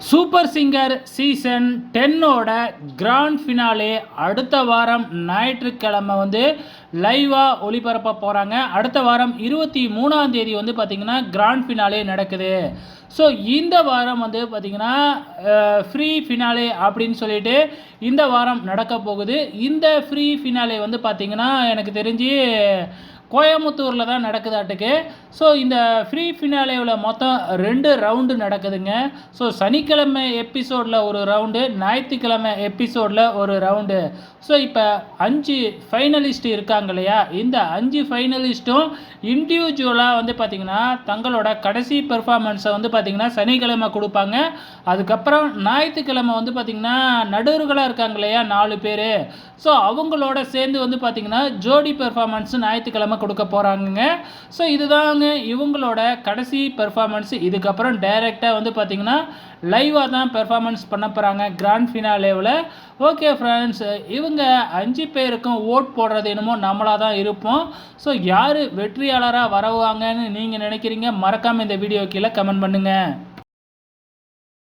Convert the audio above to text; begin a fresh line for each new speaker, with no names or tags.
Super singer season 10ஓட grand finale அடுத்த வாரம் ஞாயிற்றுக்கிழமை லைவாக ஒளிபரப்ப போகிறாங்க. அடுத்த வாரம் 23ஆம் தேதி பார்த்திங்கன்னா கிராண்ட் ஃபினாலே நடக்குது. ஸோ இந்த வாரம் பார்த்திங்கன்னா ஃப்ரீ ஃபினாலே அப்படின்னு சொல்லிட்டு இந்த வாரம் நடக்க போகுது. இந்த ஃப்ரீ ஃபினாலே பார்த்திங்கன்னா எனக்கு தெரிஞ்சு கோயம்புத்தூரில் தான் நடக்குதாட்டுக்கு. ஸோ இந்த ஃப்ரீ ஃபினாலேவில் மொத்தம் 2 ரவுண்டு நடக்குதுங்க. ஸோ சனிக்கிழமை எபிசோடில் ஒரு ரவுண்டு, ஞாயிற்றுக்கிழமை எபிசோடில் ஒரு ரவுண்டு. ஸோ இப்போ 5 ஃபைனலிஸ்ட் இருக்காங்க இல்லையா, இந்த 5 ஃபைனலிஸ்ட்டும் இண்டிவிஜுவலாக பார்த்திங்கன்னா தங்களோட கடைசி பெர்ஃபார்மன்ஸை பார்த்திங்கன்னா சனிக்கிழமை கொடுப்பாங்க. அதுக்கப்புறம் ஞாயிற்றுக்கிழமை பார்த்திங்கன்னா நடுவர்களாக இருக்காங்க இல்லையா 4 பேர், ஸோ அவங்களோட சேர்ந்து பார்த்திங்கன்னா ஜோடி பெர்ஃபார்மன்ஸ் ஞாயிற்றுக்கிழமை கொடுக்க போகிறாங்க. ஸோ இதுதாங்க இவங்களோட கடைசி பெர்ஃபார்மன்ஸ். இதுக்கப்புறம் டைரெக்டாக பார்த்திங்கன்னா லைவாக தான் பெர்ஃபார்மன்ஸ் பண்ண போகிறாங்க கிராண்ட் ஃபினாலேவில். ஓகே ஃப்ரெண்ட்ஸ், இவங்க 5 பேருக்கும் ஓட் போடுறது என்னமோ நம்மளாக தான் இருப்போம். ஸோ யார் வெற்றியாளராக வரவாங்கன்னு நீங்கள் நினைக்கிறீங்க? மறக்காமல் இந்த வீடியோ கீழே கமெண்ட் பண்ணுங்கள்.